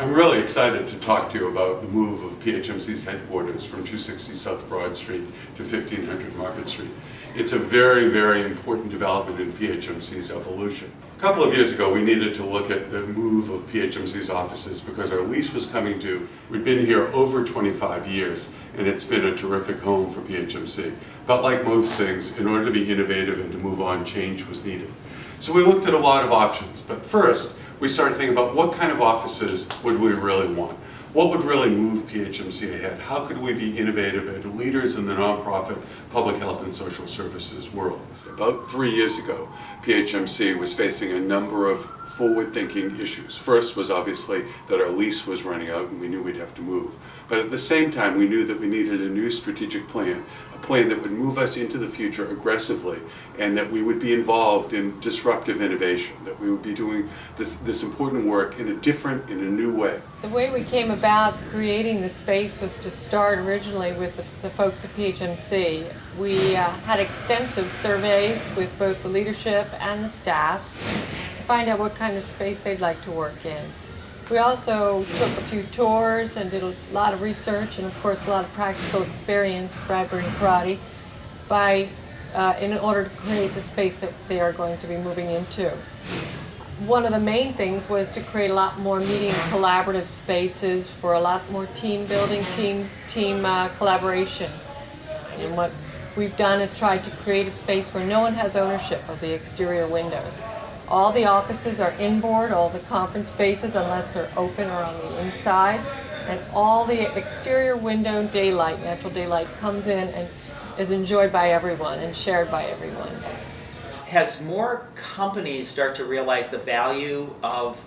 I'm really excited to talk to you about the move of PHMC's headquarters from 260 South Broad Street to 1500 Market Street. It's a very, very important development in PHMC's evolution. A couple of years ago, we needed to look at the move of PHMC's offices because our lease was coming due. We'd been here over 25 years, and it's been a terrific home for PHMC. But like most things, in order to be innovative and to move on, change was needed. So we looked at a lot of options, but first, we started thinking about what kind of offices would we really want? What would really move PHMC ahead? How could we be innovative and leaders in the nonprofit public health and social services world? About 3 years ago, PHMC was facing a number of forward-thinking issues. First was obviously that our lease was running out and we knew we'd have to move. But at the same time, we knew that we needed a new strategic plan, a plan that would move us into the future aggressively, and that we would be involved in disruptive innovation, that we would be doing this important work in a new way. The way we came about creating the space was to start originally with the folks at PHMC. We had extensive surveys with both the leadership and the staff to find out what kind of space they'd like to work in. We also took a few tours and did a lot of research and, of course, a lot of practical experience at Bradbury and Karate in order to create the space that they are going to be moving into. One of the main things was to create a lot more meeting collaborative spaces for a lot more team building, team collaboration. And what we've done is tried to create a space where no one has ownership of the exterior windows. All the offices are inboard, all the conference spaces, unless they're open or on the inside, and all the exterior window daylight, natural daylight, comes in and is enjoyed by everyone and shared by everyone. As more companies start to realize the value of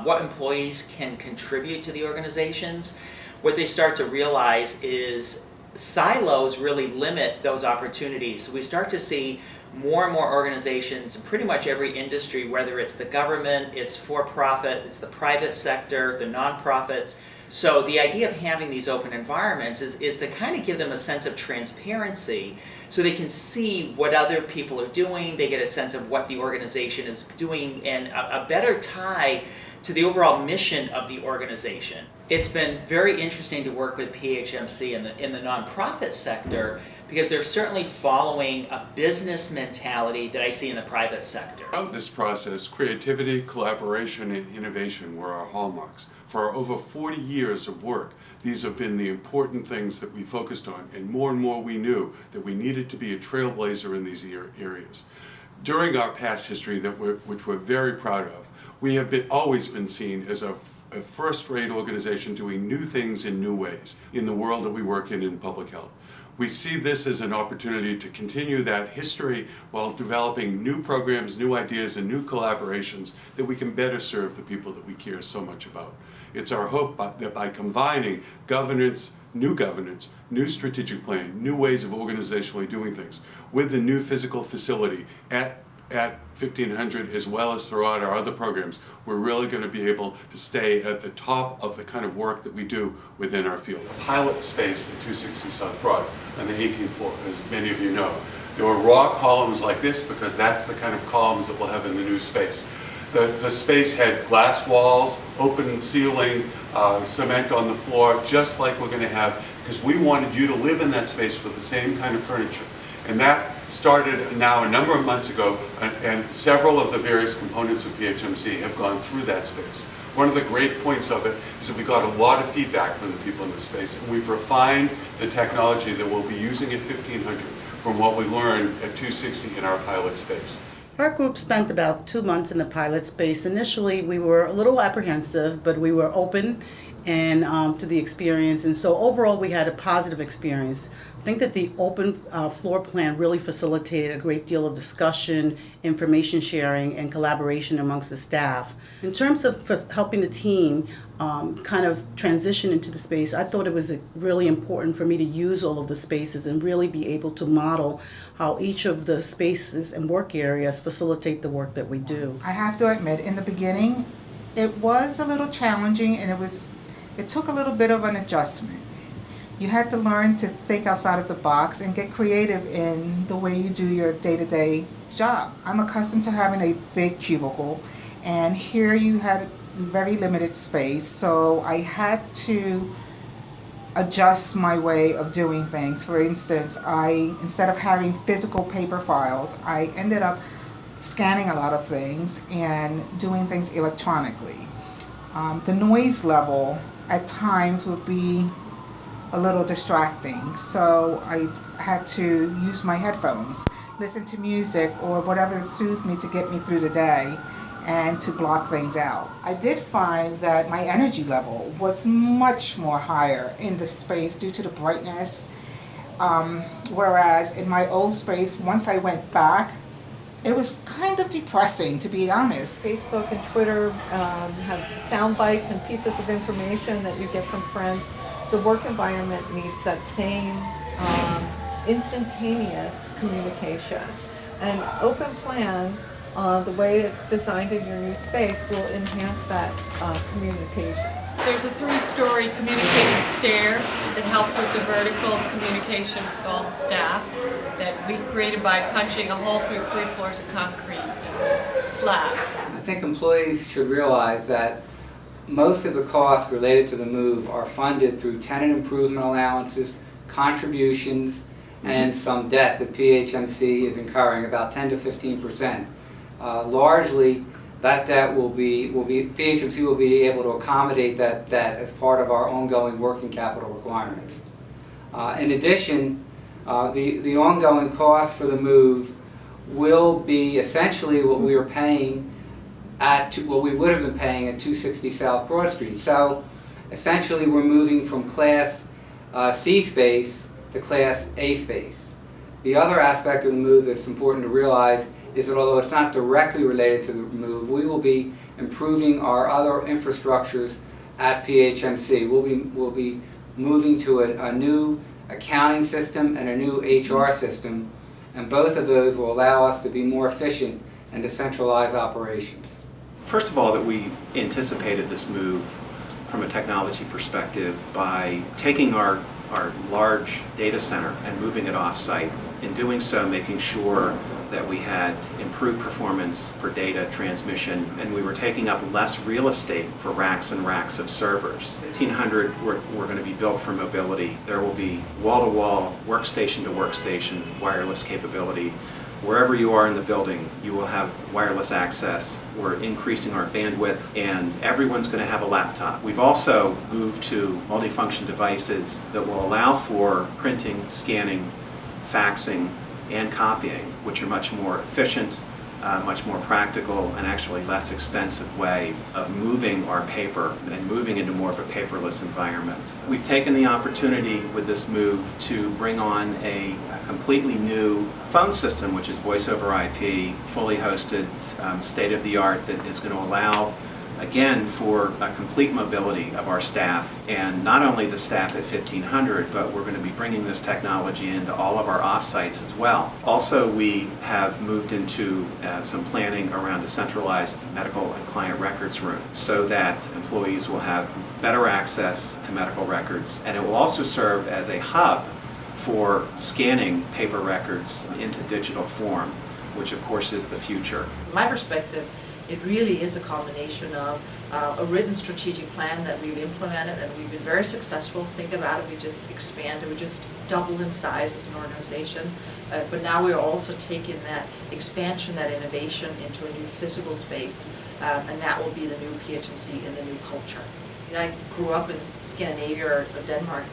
what employees can contribute to the organizations, what they start to realize is silos really limit those opportunities. So we start to see more and more organizations in pretty much every industry, whether it's the government, it's for-profit, it's the private sector, the nonprofits. So the idea of having these open environments is to kind of give them a sense of transparency so they can see what other people are doing, they get a sense of what the organization is doing, and a better tie to the overall mission of the organization. It's been very interesting to work with PHMC in the nonprofit sector because they're certainly following a business mentality that I see in the private sector. Throughout this process, creativity, collaboration, and innovation were our hallmarks. For our over 40 years of work, these have been the important things that we focused on, and more we knew that we needed to be a trailblazer in these areas. During our past history, which we're very proud of, we have always been seen as a first-rate organization doing new things in new ways in the world that we work in public health. We see this as an opportunity to continue that history while developing new programs, new ideas, and new collaborations that we can better serve the people that we care so much about. It's our hope that by combining governance, new strategic plan, new ways of organizationally doing things with the new physical facility at 1500 as well as throughout our other programs, we're really going to be able to stay at the top of the kind of work that we do within our field. Pilot space at 260 South Broad on the 18th floor, as many of you know. There were raw columns like this because that's the kind of columns that we'll have in the new space. The space had glass walls, open ceiling, cement on the floor, just like we're going to have, because we wanted you to live in that space with the same kind of furniture. And that started now a number of months ago, and several of the various components of PHMC have gone through that space. One of the great points of it is that we got a lot of feedback from the people in the space, and we've refined the technology that we'll be using at 1500 from what we learned at 260 in our pilot space. Our group spent about 2 months in the pilot space. Initially, we were a little apprehensive, but we were open and to the experience, and so overall we had a positive experience. I think that the open floor plan really facilitated a great deal of discussion, information sharing, and collaboration amongst the staff. In terms of helping the team kind of transition into the space, I thought it was really important for me to use all of the spaces and really be able to model how each of the spaces and work areas facilitate the work that we do. I have to admit, in the beginning, it was a little challenging, and it took a little bit of an adjustment. You had to learn to think outside of the box and get creative in the way you do your day-to-day job. I'm accustomed to having a big cubicle, and here you had very limited space, so I had to adjust my way of doing things. For instance, instead of having physical paper files, I ended up scanning a lot of things and doing things electronically. The noise level at times would be a little distracting, so I had to use my headphones, listen to music or whatever soothes me to get me through the day and to block things out. I did find that my energy level was much more higher in the space due to the brightness, whereas in my old space, once I went back, it was kind of depressing, to be honest. Facebook and Twitter have sound bites and pieces of information that you get from friends. The work environment needs that same instantaneous communication. And Open Plan, the way it's designed in your new space, will enhance that communication. There's a 3-story communicating stair that helps with the vertical communication with all the staff that we created by punching a hole through 3 floors of concrete slab. I think employees should realize that most of the costs related to the move are funded through tenant improvement allowances, contributions, and some debt that PHMC is incurring, about 10 to 15%. Largely, that debt PHMC will be able to accommodate that debt as part of our ongoing working capital requirements. In addition, the ongoing cost for the move will be essentially what we are paying what we would have been paying at 260 South Broad Street. So essentially we're moving from Class C space to Class A space. The other aspect of the move that's important to realize is that although it's not directly related to the move, we will be improving our other infrastructures at PHMC. We'll be moving to a new accounting system and a new HR system, and both of those will allow us to be more efficient and to centralize operations. First of all, that we anticipated this move from a technology perspective by taking our large data center and moving it off-site. In doing so, making sure that we had improved performance for data transmission, and we were taking up less real estate for racks and racks of servers. 1500 were going to be built for mobility. There will be wall-to-wall, workstation-to-workstation wireless capability. Wherever you are in the building, you will have wireless access. We're increasing our bandwidth, and everyone's going to have a laptop. We've also moved to multifunction devices that will allow for printing, scanning, faxing, and copying, which are much more efficient, much more practical, and actually less expensive way of moving our paper and moving into more of a paperless environment. We've taken the opportunity with this move to bring on a completely new phone system, which is voice over IP, fully hosted, state-of-the-art, that is going to allow, again, for a complete mobility of our staff, and not only the staff at 1500, but we're going to be bringing this technology into all of our off-sites as well. Also, we have moved into some planning around a centralized medical and client records room so that employees will have better access to medical records, and it will also serve as a hub for scanning paper records into digital form, which of course is the future. From my perspective, it really is a combination of a written strategic plan that we've implemented, and we've been very successful. Think about it, we just expanded, we just doubled in size as an organization, but now we're also taking that expansion, that innovation into a new physical space, and that will be the new PHMC and the new culture. I grew up in Scandinavia or Denmark,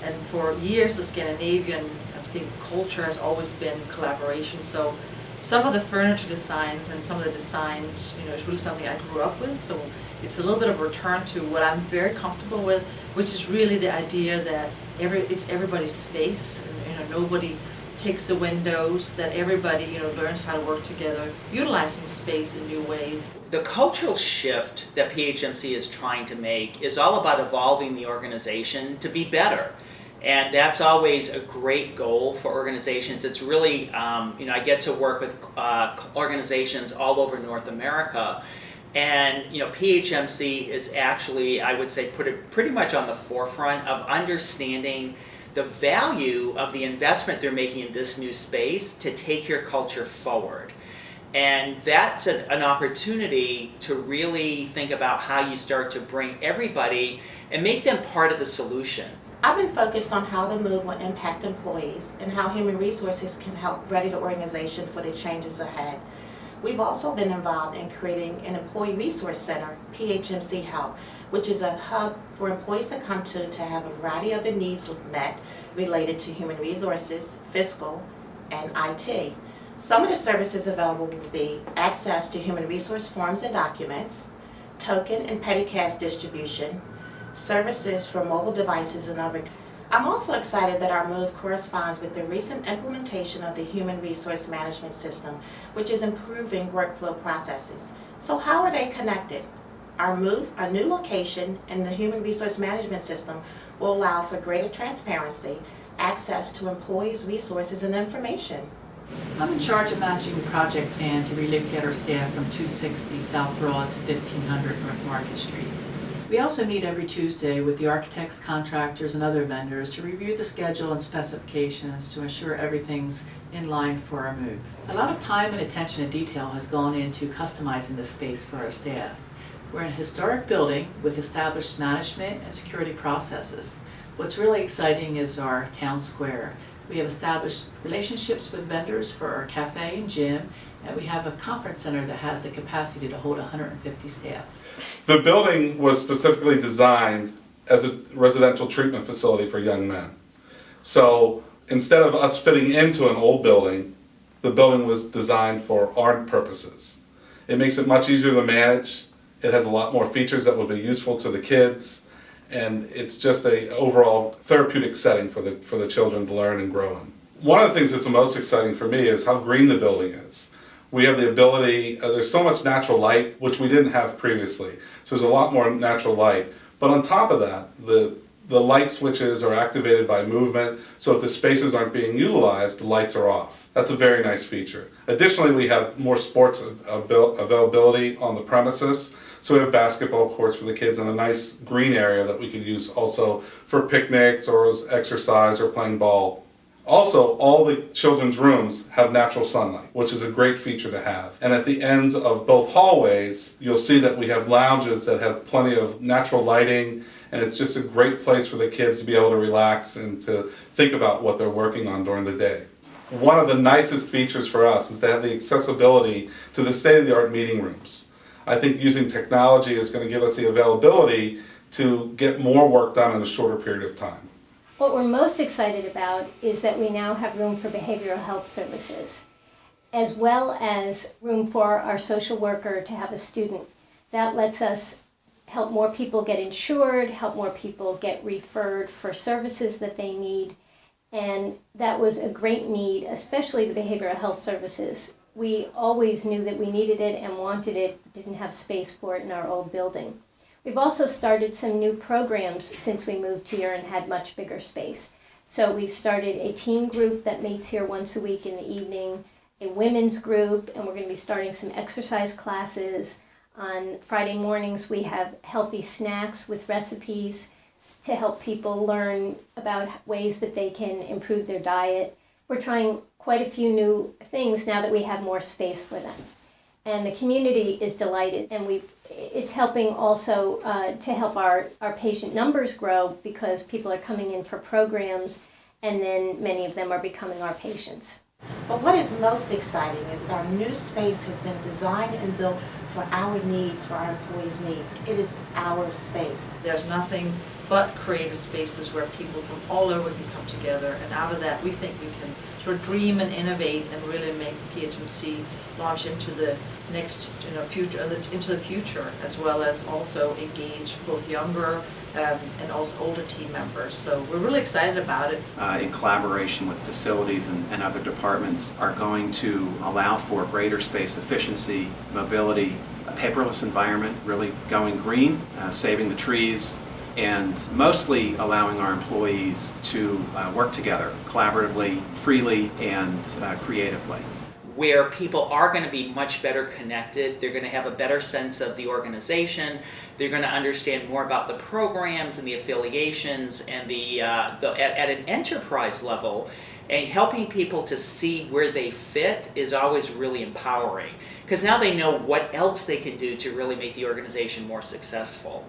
and for years the Scandinavian, I think, culture has always been collaboration. So some of the furniture designs and some of the designs, is really something I grew up with. So it's a little bit of a return to what I'm very comfortable with, which is really the idea that it's everybody's space, and nobody takes the windows, that everybody learns how to work together, utilizing space in new ways. The cultural shift that PHMC is trying to make is all about evolving the organization to be better. And that's always a great goal for organizations. It's really, I get to work with organizations all over North America. And, PHMC is actually, I would say, put it pretty much on the forefront of understanding the value of the investment they're making in this new space to take your culture forward. And that's an opportunity to really think about how you start to bring everybody and make them part of the solution. I've been focused on how the move will impact employees and how human resources can help ready the organization for the changes ahead. We've also been involved in creating an Employee Resource Center, PHMC Help, which is a hub for employees to come to have a variety of their needs met related to human resources, fiscal, and IT. Some of the services available will be access to human resource forms and documents, token and petty cash distribution, services for mobile devices and other. I'm also excited that our move corresponds with the recent implementation of the Human Resource Management System, which is improving workflow processes. So how are they connected? Our move, our new location, and the Human Resource Management System will allow for greater transparency, access to employees' resources and information. I'm in charge of managing the project plan to relocate our staff from 260 South Broad to 1500 North Market Street. We also meet every Tuesday with the architects, contractors, and other vendors to review the schedule and specifications to ensure everything's in line for our move. A lot of time and attention to detail has gone into customizing this space for our staff. We're in a historic building with established management and security processes. What's really exciting is our town square. We have established relationships with vendors for our cafe and gym, and we have a conference center that has the capacity to hold 150 staff. The building was specifically designed as a residential treatment facility for young men. So instead of us fitting into an old building, the building was designed for our purposes. It makes it much easier to manage. It has a lot more features that will be useful to the kids. And it's just a overall therapeutic setting for the children to learn and grow in. One of the things that's the most exciting for me is how green the building is. We have the ability, there's so much natural light, which we didn't have previously. So there's a lot more natural light. But on top of that, the light switches are activated by movement, so if the spaces aren't being utilized, the lights are off. That's a very nice feature. Additionally, we have more sports availability on the premises. So we have basketball courts for the kids and a nice green area that we could use also for picnics or as exercise or playing ball. Also, all the children's rooms have natural sunlight, which is a great feature to have. And at the ends of both hallways, you'll see that we have lounges that have plenty of natural lighting, and it's just a great place for the kids to be able to relax and to think about what they're working on during the day. One of the nicest features for us is to have the accessibility to the state-of-the-art meeting rooms. I think using technology is going to give us the availability to get more work done in a shorter period of time. What we're most excited about is that we now have room for behavioral health services, as well as room for our social worker to have a student. That lets us help more people get insured, help more people get referred for services that they need, and that was a great need, especially the behavioral health services. We always knew that we needed it and wanted it, didn't have space for it in our old building. We've also started some new programs since we moved here and had much bigger space. So we've started a teen group that meets here once a week in the evening, a women's group, and we're going to be starting some exercise classes. On Friday mornings we have healthy snacks with recipes to help people learn about ways that they can improve their diet. We're trying quite a few new things now that we have more space for them. And the community is delighted, and it's helping also to help our patient numbers grow because people are coming in for programs, and then many of them are becoming our patients. But what is most exciting is that our new space has been designed and built for our needs, for our employees' needs. It is our space. There's nothing but creative spaces where people from all over can come together, and out of that we think we can sort of dream and innovate and really make PHMC launch into the next future, into the future, as well as also engage both younger and also older team members. So we're really excited about it. In collaboration with facilities and other departments, are going to allow for greater space efficiency, mobility, a paperless environment, really going green, saving the trees, and mostly allowing our employees to work together collaboratively, freely, and creatively. Where people are going to be much better connected, they're going to have a better sense of the organization, they're going to understand more about the programs and the affiliations, and at an enterprise level, And helping people to see where they fit is always really empowering, because now they know what else they can do to really make the organization more successful.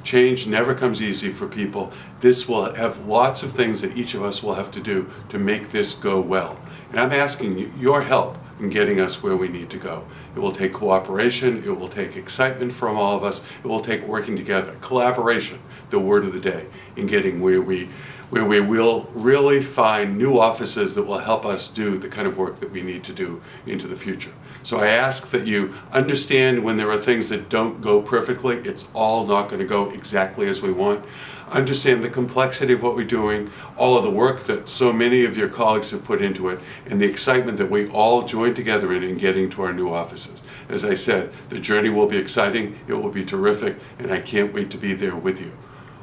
Change never comes easy for people. This will have lots of things that each of us will have to do to make this go well. And I'm asking your help in getting us where we need to go. It will take cooperation, it will take excitement from all of us, it will take working together. Collaboration, the word of the day, in getting where we will really find new offices that will help us do the kind of work that we need to do into the future. So I ask that you understand when there are things that don't go perfectly, it's all not going to go exactly as we want. Understand the complexity of what we're doing, all of the work that so many of your colleagues have put into it, and the excitement that we all join together in getting to our new offices. As I said, the journey will be exciting, it will be terrific, and I can't wait to be there with you.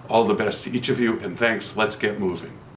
All the best to each of you, and thanks. Let's get moving.